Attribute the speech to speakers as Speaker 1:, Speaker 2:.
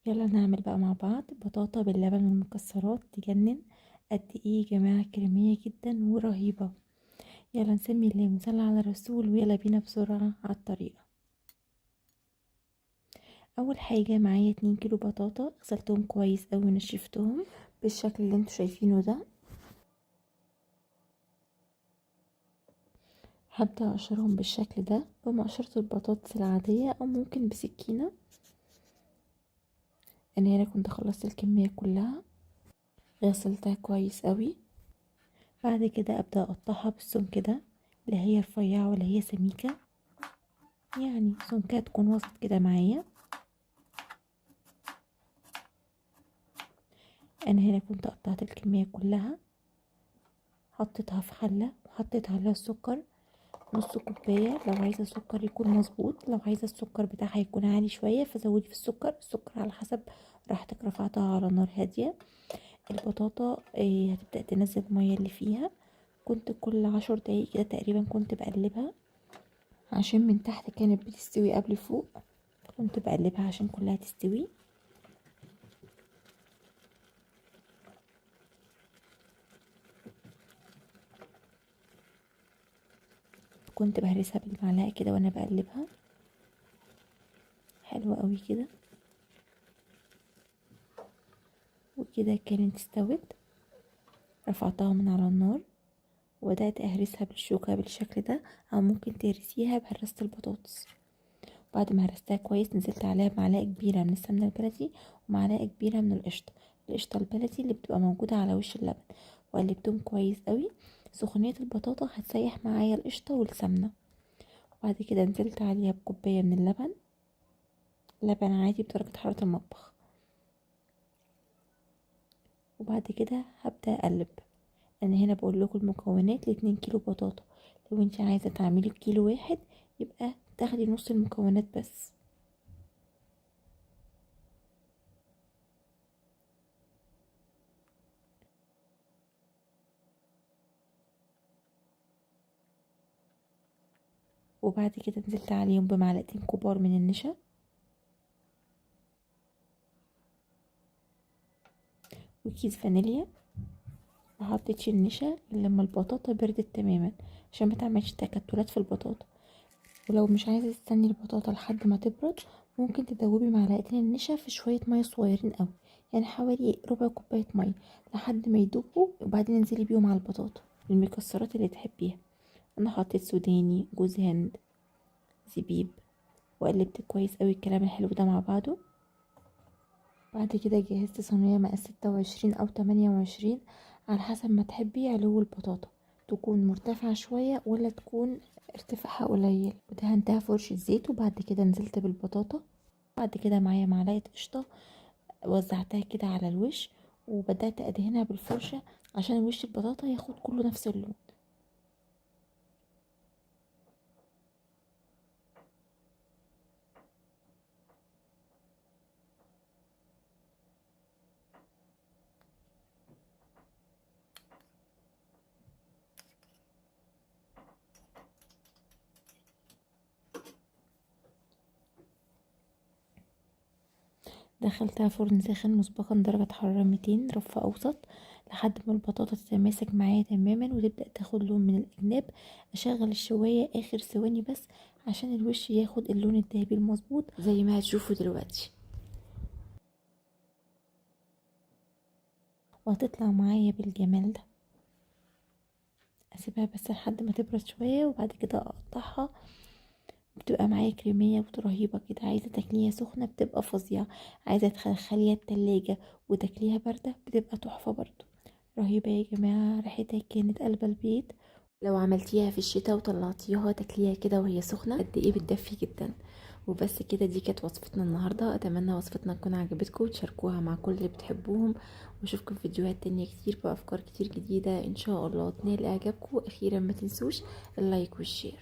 Speaker 1: يلا نعمل بقى مع بعض بطاطا باللبن والمكسرات تجنن. قد ايه يا جماعة، كريمية جدا ورهيبة. يلا نسمي الله ونصلي على الرسول ويلا بينا بسرعة على الطريقة. اول حاجة معايا 2 كيلو بطاطا، غسلتهم كويس اوي ونشفتهم بالشكل اللي انتوا شايفينه ده. هبدأ اقشرهم بالشكل ده بمقشرة البطاطس العادية او ممكن بسكينة. انا هنا كنت خلصت الكمية كلها، غسلتها كويس اوي. بعد كده ابدأ اقطعها بالسمك ده، لا هي رفيعة ولا هي سميكة، يعني سمكها تكون وسط كده معايا. انا هنا كنت قطعت الكمية كلها، حطيتها في حلة وحطيت عليها السكر نص كوباية. لو عايزة السكر يكون مظبوط، لو عايزة السكر بتاعها يكون عالي شوية فزودي في السكر على حسب راحتك. رفعتها على نار هادية. البطاطا هتبدأ تنزل المية اللي فيها. كنت كل 10 دقايق كده تقريبا كنت بقلبها، عشان من تحت كانت بتستوي قبل فوق، كنت بقلبها عشان كلها تستوي. كنت بهرسها بالمعلقة كده وانا بقلبها. حلوة قوي كده، وكده كانت استوت. رفعتها من على النار وبدأت اهرسها بالشوكة بالشكل ده، او ممكن تهرسيها بهرسة البطاطس. بعد ما هرستها كويس نزلت عليها بمعلقة كبيرة من السمنة البلدي ومعلقة كبيرة من القشطة البلدي اللي بتبقى موجودة على وش اللبن، وقلبتهم كويس قوي. سخونية البطاطا هتسيح معايا القشطة والسمنة. وبعد كده نزلت عليها بكوباية من اللبن، لبن عادي بدرجة حرارة المطبخ. وبعد كده هبدأ اقلب. انا هنا بقول لكم المكونات ل2 كيلو بطاطا، لو انت عايزة تعملي كيلو واحد يبقى تاخدي نص المكونات بس. وبعد كده نزلت عليهم بمعلقتين كبار من النشا، وكيس فانيليا. محطتش النشا الا لما البطاطا بردت تماما عشان ما تعملش تكتلات في البطاطا. ولو مش عايزه تستني البطاطا لحد ما تبرد، ممكن تدوبي معلقتين النشا في شويه ميه صغيرين قوي، يعني حوالي ربع كوبايه ميه لحد ما يدوبوا، وبعدين انزلي بيهم على البطاطا. المكسرات اللي تحبيها، انا حطيت سوداني، جوز هند، زبيب، وقلبت كويس قوي الكلام الحلو ده مع بعضه. بعد كده جهزت صينية مقاس 26 أو 28 على حسب ما تحبي علو البطاطا، تكون مرتفعة شوية ولا تكون ارتفاعها قليل. ودهنتها فرشة زيت، وبعد كده نزلت بالبطاطا. بعد كده معايا معلقة قشطة، وزعتها كده على الوش، وبدأت أدهنها بالفرشة عشان وش البطاطا ياخد كله نفس اللون. دخلتها فرن ساخن مسبقا درجة حرارة 200 رف أوسط لحد ما البطاطا تتماسك معايا تماما وتبدأ تاخد لون من الأجناب. أشغل الشواية آخر ثواني بس عشان الوش ياخد اللون الذهبي المظبوط زي ما هتشوفوا دلوقتي، وهتطلع معايا بالجمال ده. أسيبها بس لحد ما تبرد شوية وبعد كده أقطعها. بتبقى معايا كريمية ورهيبة كده. عايزة تاكليها سخنة بتبقى فظيعة، عايزة تخليها التلاجة وتاكليها باردة بتبقى تحفة برضو. رهيبة يا جماعة، ريحتها كانت قلب البيت. لو عملتيها في الشتاء وطلعتيها تاكليها كده وهي سخنة قد ايه بتدفي جدا. وبس كده، دي كانت وصفتنا النهاردة. اتمنى وصفتنا تكون عجبتكم وتشاركوها مع كل اللي بتحبوهم، واشوفكم في فيديوهات تانية كتير بافكار كتير جديدة ان شاء الله تنال اعجابكم. اخيرا ما تنسوش اللايك والشير.